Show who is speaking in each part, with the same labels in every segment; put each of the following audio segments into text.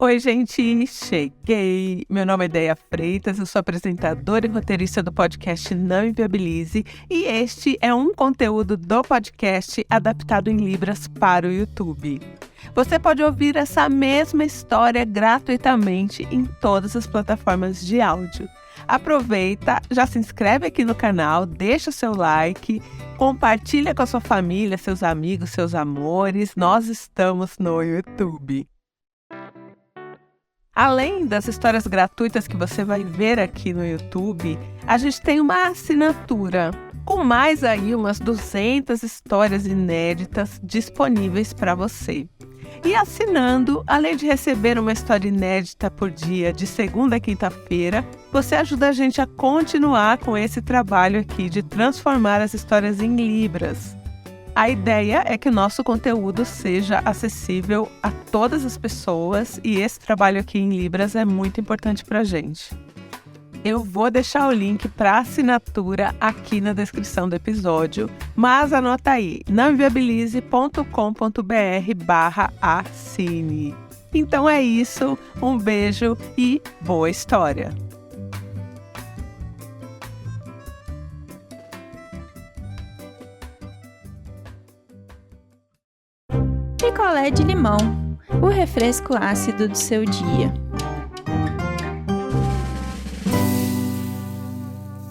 Speaker 1: Oi, gente, cheguei! Meu nome é Deia Freitas, eu sou apresentadora e roteirista do podcast Não Inviabilize e este é um conteúdo do podcast adaptado em Libras para o YouTube. Você pode ouvir essa mesma história gratuitamente em todas as plataformas de áudio. Aproveita, já se inscreve aqui no canal, deixa o seu like, compartilha com a sua família, seus amigos, seus amores. Nós estamos no YouTube. Além das histórias gratuitas que você vai ver aqui no YouTube, a gente tem uma assinatura com mais aí umas 200 histórias inéditas disponíveis para você. E assinando, além de receber uma história inédita por dia de segunda a quinta-feira, você ajuda a gente a continuar com esse trabalho aqui de transformar as histórias em Libras. A ideia é que o nosso conteúdo seja acessível a todas as pessoas e esse trabalho aqui em Libras é muito importante para a gente. Eu vou deixar o link para assinatura aqui na descrição do episódio, mas anota aí, nãoinviabilize.com.br/assine. Então é isso, um beijo e boa história!
Speaker 2: Picolé de limão, o refresco ácido do seu dia.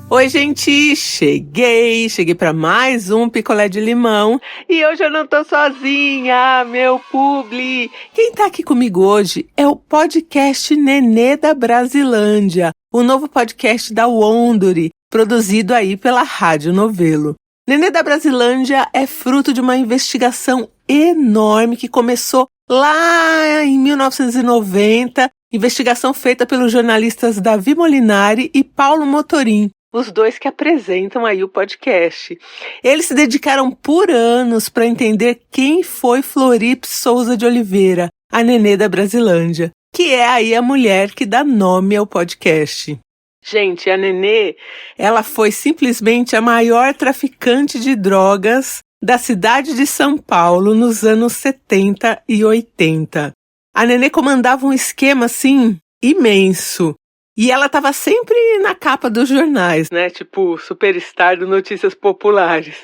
Speaker 1: Oi, gente! Cheguei para mais um picolé de limão e hoje eu não tô sozinha, meu publi! Quem tá aqui comigo hoje é o podcast Nenê da Brasilândia, o novo podcast da Wondery, produzido aí pela Rádio Novelo. Nenê da Brasilândia é fruto de uma investigação enorme que começou lá em 1990, investigação feita pelos jornalistas Davi Molinari e Paulo Motorim, os dois que apresentam aí o podcast. Eles se dedicaram por anos para entender quem foi Floripe Souza de Oliveira, a Nenê da Brasilândia, que é aí a mulher que dá nome ao podcast. Gente, a Nenê, ela foi simplesmente a maior traficante de drogas da cidade de São Paulo nos anos 70 e 80. A Nenê comandava um esquema, assim, imenso. E ela estava sempre na capa dos jornais, né? Tipo, superstar do Notícias Populares.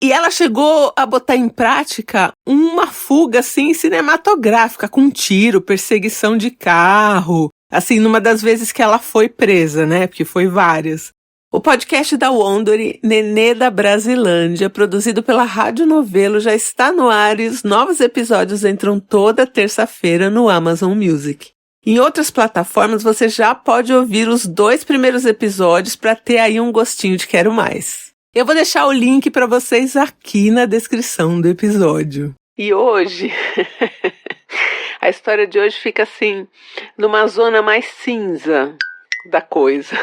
Speaker 1: E ela chegou a botar em prática uma fuga, assim, cinematográfica, com tiro, perseguição de carro. Assim, numa das vezes que ela foi presa, né? Porque foi várias. O podcast da Wondery, Nenê da Brasilândia, produzido pela Rádio Novelo, já está no ar e os novos episódios entram toda terça-feira no Amazon Music. Em outras plataformas você já pode ouvir os 2 primeiros episódios para ter aí um gostinho de quero mais. Eu vou deixar o link para vocês aqui na descrição do episódio. E hoje, a história de hoje fica assim, numa zona mais cinza da coisa.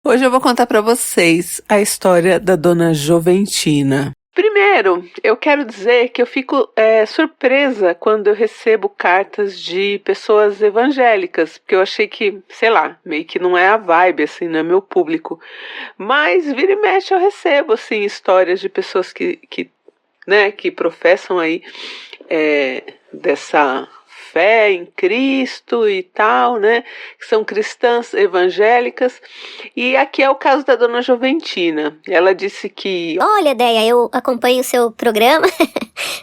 Speaker 1: Hoje eu vou contar para vocês a história da Dona Joventina. Primeiro, eu quero dizer que eu fico surpresa quando eu recebo cartas de pessoas evangélicas, porque eu achei que, sei lá, meio que não é a vibe, assim, não é meu público. Mas vira e mexe eu recebo, assim, histórias de pessoas que professam aí dessa fé em Cristo e tal, né, que são cristãs evangélicas, e aqui é o caso da Dona Joventina. Ela disse que...
Speaker 3: Olha, Deia, eu acompanho o seu programa,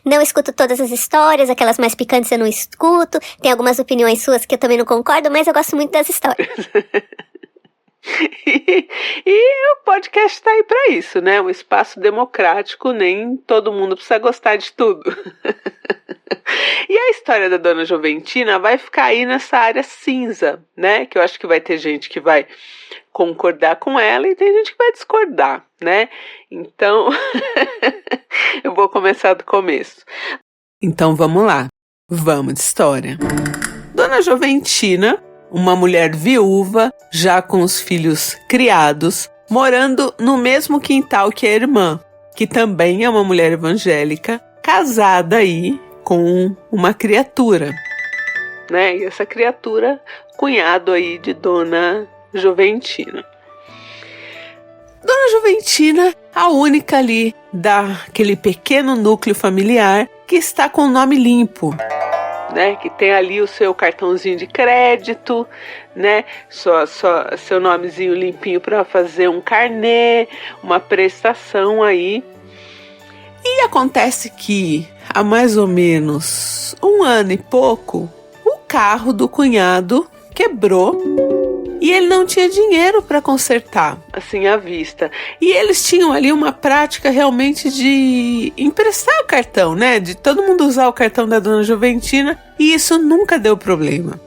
Speaker 3: não escuto todas as histórias, aquelas mais picantes eu não escuto, tem algumas opiniões suas que eu também não concordo, mas eu gosto muito das histórias.
Speaker 1: E o podcast está aí para isso, né? Um espaço democrático, nem todo mundo precisa gostar de tudo. E a história da Dona Joventina vai ficar aí nessa área cinza, né? Que eu acho que vai ter gente que vai concordar com ela e tem gente que vai discordar, né? Então, eu vou começar do começo. Então vamos lá, vamos de história. Dona Joventina, uma mulher viúva, já com os filhos criados, morando no mesmo quintal que a irmã, que também é uma mulher evangélica, casada aí com uma criatura, né? E essa criatura, cunhado aí de Dona Joventina. Dona Joventina, a única ali daquele pequeno núcleo familiar que está com o nome limpo. né? Que tem ali o seu cartãozinho de crédito, né? Seu nomezinho limpinho para fazer um carnê, uma prestação aí. E acontece que há mais ou menos 1 ano e pouco, o carro do cunhado quebrou e ele não tinha dinheiro para consertar, assim, à vista. E eles tinham ali uma prática realmente de emprestar o cartão, né? De todo mundo usar o cartão da Dona Juventina, e isso nunca deu problema.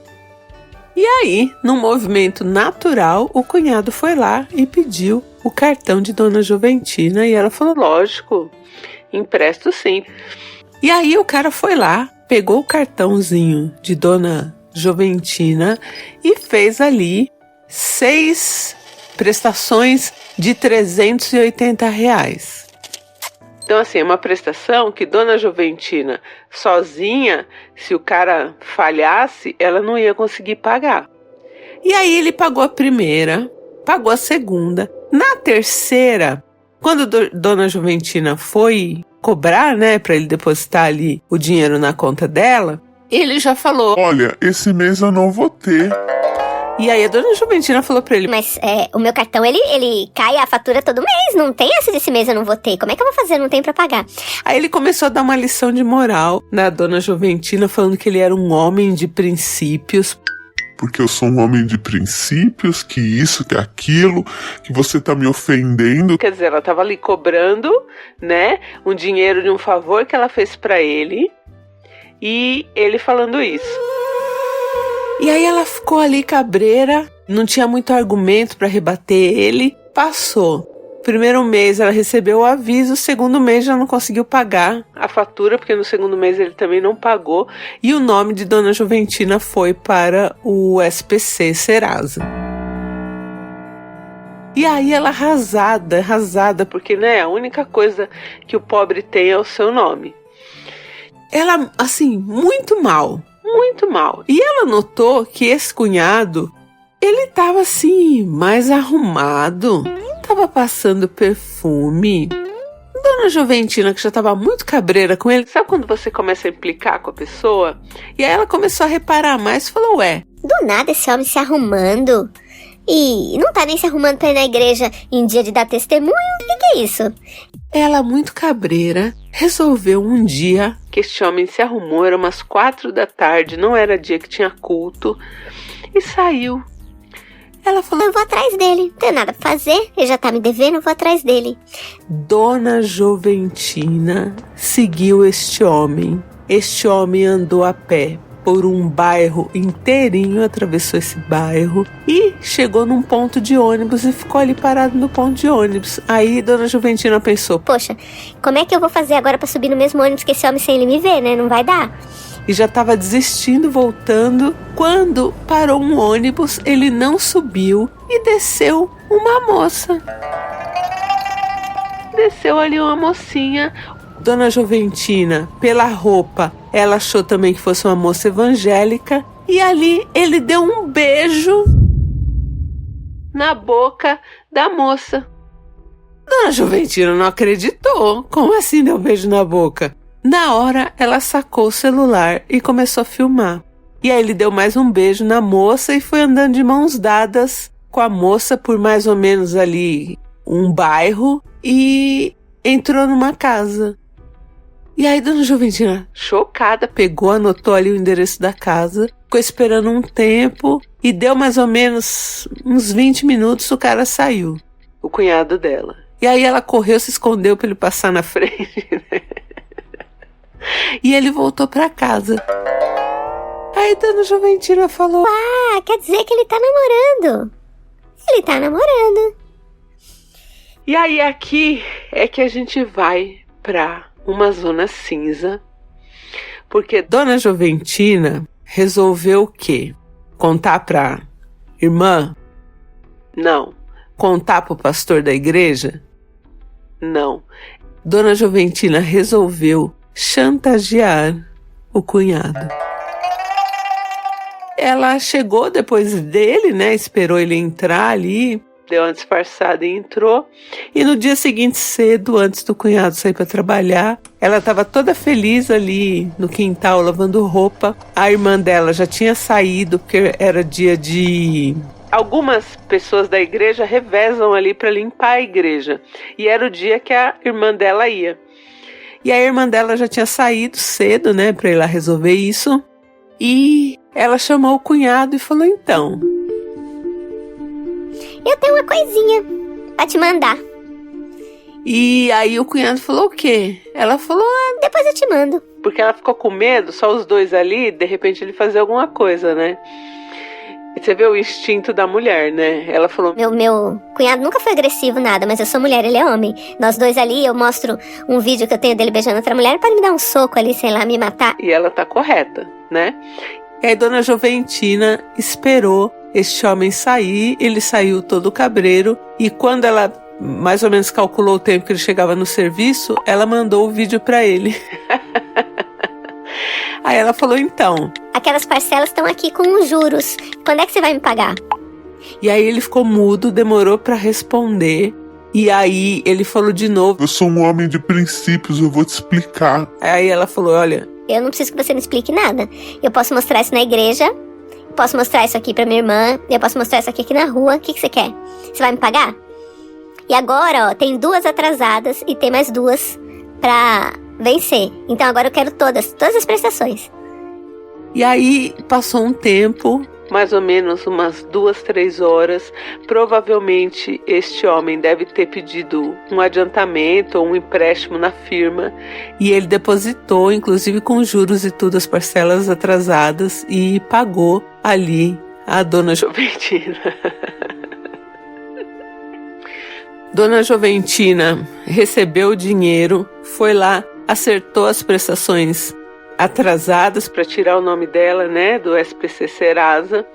Speaker 1: E aí, num movimento natural, o cunhado foi lá e pediu o cartão de Dona Juventina, e ela falou: lógico, empresto sim. E aí o cara foi lá, pegou o cartãozinho de Dona Juventina e fez ali 6 prestações de R$380. Então, assim, é uma prestação que Dona Juventina, sozinha, se o cara falhasse, ela não ia conseguir pagar. E aí ele pagou a primeira, pagou a segunda. Na terceira, quando Dona Juventina foi cobrar, né, para ele depositar ali o dinheiro na conta dela, ele já falou:
Speaker 4: olha, esse mês eu não vou ter.
Speaker 1: E aí a Dona Juventina falou pra ele:
Speaker 3: Mas o meu cartão, ele cai a fatura todo mês. Não tem essa desse mês eu não vou ter. Como é que eu vou fazer? Não tem pra pagar.
Speaker 1: Aí ele começou a dar uma lição de moral na Dona Juventina, falando que ele era um homem de princípios.
Speaker 4: Porque eu sou um homem de princípios, que isso, que aquilo, que você tá me ofendendo.
Speaker 1: Quer dizer, ela tava ali cobrando, né, um dinheiro de um favor que ela fez pra ele. E ele falando isso. E aí ela ficou ali cabreira, não tinha muito argumento para rebater ele. Passou. Primeiro mês ela recebeu o aviso, o segundo mês já não conseguiu pagar a fatura, porque no segundo mês ele também não pagou. E o nome de Dona Juventina foi para o SPC Serasa. E aí ela arrasada, porque, né, a única coisa que o pobre tem é o seu nome. Ela, assim, muito mal. E ela notou que esse cunhado, ele tava assim, mais arrumado, tava passando perfume. Dona Juventina, que já tava muito cabreira com ele, sabe quando você começa a implicar com a pessoa? E aí ela começou a reparar mais e falou: ué,
Speaker 3: do nada esse homem se arrumando. E não tá nem se arrumando pra ir na igreja em dia de dar testemunho? O que é isso?
Speaker 1: Ela, muito cabreira, resolveu um dia que este homem se arrumou, era umas 4 da tarde, não era dia que tinha culto, e saiu. Ela falou:
Speaker 3: eu vou atrás dele, não tenho nada pra fazer, ele já tá me devendo, eu vou atrás dele.
Speaker 1: Dona Juventina seguiu este homem. Este homem andou a pé por um bairro inteirinho, atravessou esse bairro e chegou num ponto de ônibus e ficou ali parado no ponto de ônibus. Aí Dona Juventina pensou:
Speaker 3: poxa, como é que eu vou fazer agora pra subir no mesmo ônibus que esse homem sem ele me ver, né? Não vai dar.
Speaker 1: E já estava desistindo, voltando, quando parou um ônibus, ele não subiu e desceu uma moça. Desceu ali uma mocinha. Dona Juventina, pela roupa, ela achou também que fosse uma moça evangélica. E ali ele deu um beijo na boca da moça. Dona Juventina não acreditou. Como assim deu um beijo na boca? Na hora, ela sacou o celular e começou a filmar. E aí ele deu mais um beijo na moça e foi andando de mãos dadas com a moça por mais ou menos ali um bairro e entrou numa casa. E aí Dona Juventina, chocada, pegou, anotou ali o endereço da casa, ficou esperando um tempo e deu mais ou menos uns 20 minutos, o cara saiu, o cunhado dela. E aí ela correu, se escondeu para ele passar na frente, né? E ele voltou para casa. Aí Dona Juventina falou:
Speaker 3: ah, quer dizer que ele tá namorando. Ele tá namorando.
Speaker 1: E aí aqui é que a gente vai pra uma zona cinza, porque Dona Juventina resolveu o quê? Contar pra irmã? Não. Contar pro pastor da igreja? Não. Dona Juventina resolveu chantagear o cunhado. Ela chegou depois dele, né? Esperou ele entrar ali deu uma disfarçada e entrou. E no dia seguinte, cedo, antes do cunhado sair para trabalhar, ela estava toda feliz ali no quintal lavando roupa. A irmã dela já tinha saído porque era dia de... Algumas pessoas da igreja revezam ali para limpar a igreja. E era o dia que a irmã dela ia. E a irmã dela já tinha saído cedo, né, para ir lá resolver isso. E ela chamou o cunhado e falou, então...
Speaker 3: Eu tenho uma coisinha pra te mandar.
Speaker 1: E aí o cunhado falou o quê? Ela falou,
Speaker 3: Depois eu te mando.
Speaker 1: porque ela ficou com medo, só os dois ali, de repente ele fazer alguma coisa, né? E você vê o instinto da mulher, né? Ela falou,
Speaker 3: Meu cunhado nunca foi agressivo, nada, mas eu sou mulher, ele é homem. Nós dois ali, eu mostro um vídeo que eu tenho dele beijando outra mulher, pode me dar um soco ali, sei lá, me matar.
Speaker 1: e ela tá correta, né? E aí Dona Joventina esperou este homem sair, ele saiu todo cabreiro, e quando ela mais ou menos calculou o tempo que ele chegava no serviço, ela mandou o vídeo pra ele. Aí ela falou, então...
Speaker 3: Aquelas parcelas estão aqui com os juros. Quando é que você vai me pagar?
Speaker 1: E aí ele ficou mudo, demorou pra responder, e aí ele falou de novo.
Speaker 4: Eu sou um homem de princípios, eu vou te explicar.
Speaker 1: Aí ela falou, olha...
Speaker 3: Eu não preciso que você me explique nada. Eu posso mostrar isso na igreja, posso mostrar isso aqui pra minha irmã, eu posso mostrar isso aqui na rua. O que você quer? Você vai me pagar? E agora, ó, tem 2 atrasadas e tem mais 2 pra vencer. Então agora eu quero todas as prestações.
Speaker 1: E aí passou um tempo, mais ou menos umas 2, 3 horas. Provavelmente este homem deve ter pedido um adiantamento ou um empréstimo na firma. E ele depositou, inclusive com juros e tudo, as parcelas atrasadas e pagou ali a Dona Joventina. Dona Joventina recebeu o dinheiro, foi lá, acertou as prestações atrasadas para tirar o nome dela, né, do SPC Serasa.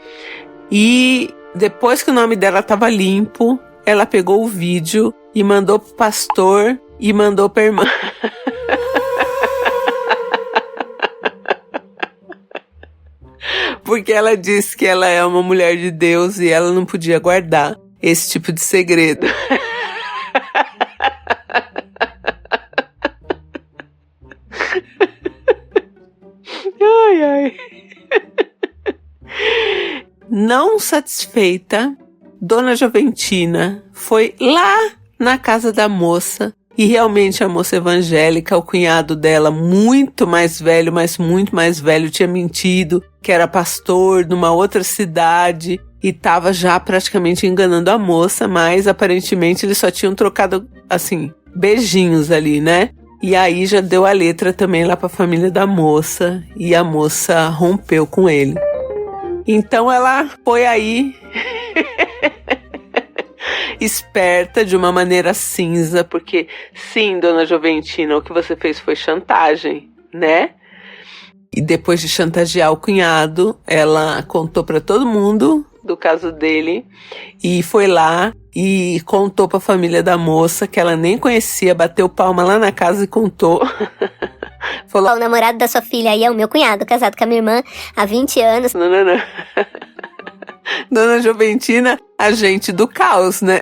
Speaker 1: E depois que o nome dela estava limpo, ela pegou o vídeo e mandou pro pastor e mandou pra irmã. Porque ela disse que ela é uma mulher de Deus e ela não podia guardar esse tipo de segredo. Ai, ai. Não satisfeita, Dona Joventina foi lá na casa da moça e realmente a moça evangélica, o cunhado dela, muito mais velho, mas muito mais velho, tinha mentido que era pastor numa outra cidade e estava já praticamente enganando a moça, mas aparentemente eles só tinham trocado, assim, beijinhos ali, né? E aí já deu a letra também lá para a família da moça e a moça rompeu com ele. Então ela foi aí esperta de uma maneira cinza, porque sim, Dona Joventina, o que você fez foi chantagem, né? E depois de chantagear o cunhado, ela contou para todo mundo do caso dele e foi lá e contou pra família da moça que ela nem conhecia, bateu palma lá na casa e contou. Falou,
Speaker 3: O namorado da sua filha aí é o meu cunhado, casado com a minha irmã há 20 anos.
Speaker 1: não. Dona Joventina, agente do caos, né?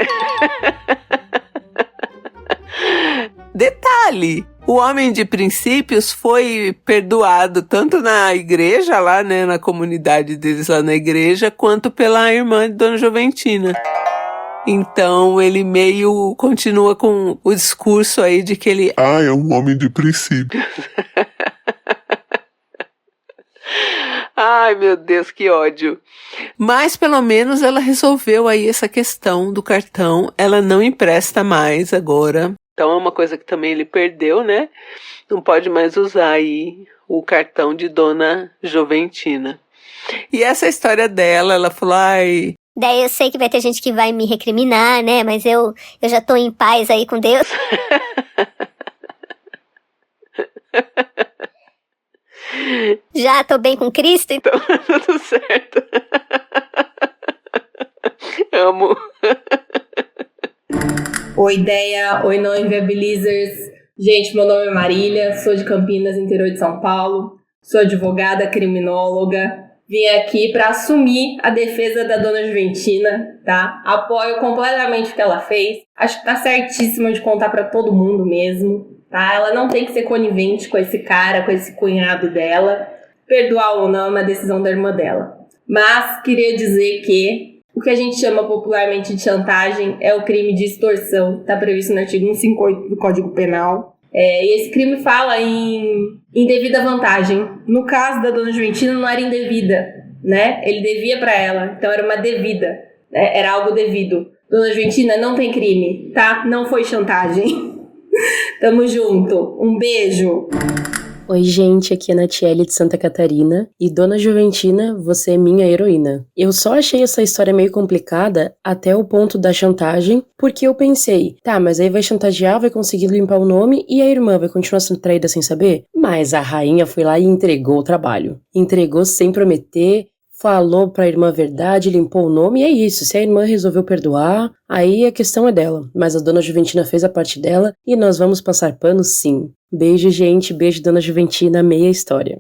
Speaker 1: Detalhe, o homem de princípios foi perdoado tanto na igreja lá, né, na comunidade deles lá na igreja, quanto pela irmã de Dona Joventina. Então ele meio continua com o discurso aí de que ele...
Speaker 4: É um homem de princípios.
Speaker 1: Ai, meu Deus, que ódio. Mas pelo menos ela resolveu aí essa questão do cartão. Ela não empresta mais agora. Então é uma coisa que também ele perdeu, né? Não pode mais usar aí o cartão de Dona Joventina. E essa história dela, ela falou, ai...
Speaker 3: Daí eu sei que vai ter gente que vai me recriminar, né? Mas eu já tô em paz aí com Deus. Já tô bem com Cristo.
Speaker 1: Então tá tudo certo. Amo.
Speaker 5: Oi, ideia. Oi, não inviabilizers. Gente, meu nome é Marília, sou de Campinas, interior de São Paulo. Sou advogada criminóloga. vim aqui para assumir a defesa da dona Juventina, tá? Apoio completamente o que ela fez. Acho que tá certíssima de contar para todo mundo mesmo, tá? Ela não tem que ser conivente com esse cara, com esse cunhado dela. Perdoar ou não é uma decisão da irmã dela. Mas queria dizer que o que a gente chama popularmente de chantagem é o crime de extorsão. Tá previsto no artigo 158 do Código Penal. E esse crime fala em indevida vantagem. No caso da dona Juventina não era indevida, né? Ele devia pra ela, então era uma devida, né? Era algo devido. Dona Juventina, não tem crime, tá? Não foi chantagem. Tamo junto. Um beijo.
Speaker 6: Oi, gente, aqui é a Natiele de Santa Catarina e Dona Juventina, você é minha heroína. Eu só achei essa história meio complicada até o ponto da chantagem, porque eu pensei, tá, mas aí vai chantagear, vai conseguir limpar o nome e a irmã vai continuar sendo traída sem saber? Mas a rainha foi lá e entregou o trabalho. Entregou sem prometer, falou pra irmã a verdade, limpou o nome e é isso. Se a irmã resolveu perdoar, aí a questão é dela. Mas a Dona Juventina fez a parte dela e nós vamos passar pano sim. Beijo, gente. Beijo, Dona Juventina. Meia história.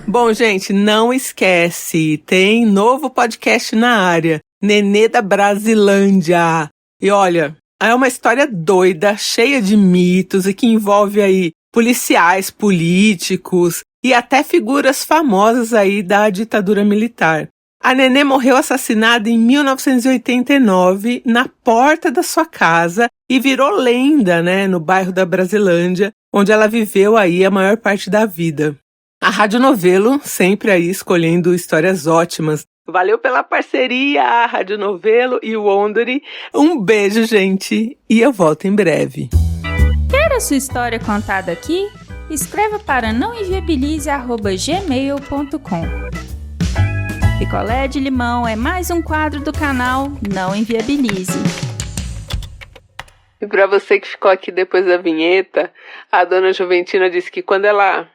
Speaker 1: Bom, gente, não esquece, tem novo podcast na área, Nenê da Brasilândia. E olha, é uma história doida, cheia de mitos e que envolve aí policiais, políticos e até figuras famosas aí da ditadura militar. A Nenê morreu assassinada em 1989 na porta da sua casa e virou lenda, né, no bairro da Brasilândia, onde ela viveu aí a maior parte da vida. A Rádio Novelo sempre aí escolhendo histórias ótimas. Valeu pela parceria, a Rádio Novelo e o Wondery. Um beijo, gente, e eu volto em breve.
Speaker 2: Quer a sua história contada aqui? Escreva para nãoenviabilize@gmail.com. Picolé de Limão é mais um quadro do canal Não Enviabilize.
Speaker 1: E para você que ficou aqui depois da vinheta, a Dona Juventina disse que quando ela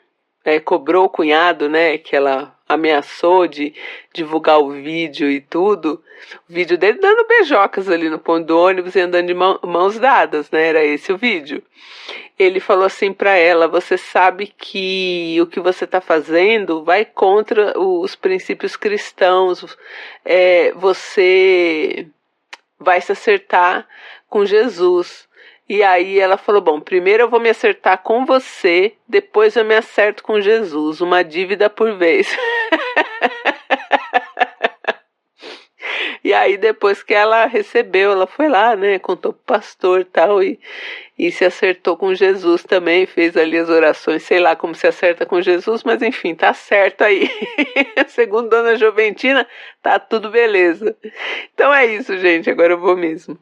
Speaker 1: cobrou o cunhado, né, que ela ameaçou de divulgar o vídeo e tudo, o vídeo dele dando beijocas ali no ponto do ônibus e andando de mãos dadas, né, era esse o vídeo. Ele falou assim para ela, você sabe que o que você está fazendo vai contra os princípios cristãos, você vai se acertar com Jesus. E aí ela falou, bom, primeiro eu vou me acertar com você, depois eu me acerto com Jesus, uma dívida por vez. E aí depois que ela recebeu, ela foi lá, né, contou pro pastor e tal, e se acertou com Jesus também, fez ali as orações, sei lá como se acerta com Jesus, mas enfim, tá certo aí. Segundo Dona Juventina, tá tudo beleza. Então é isso, gente, agora eu vou mesmo.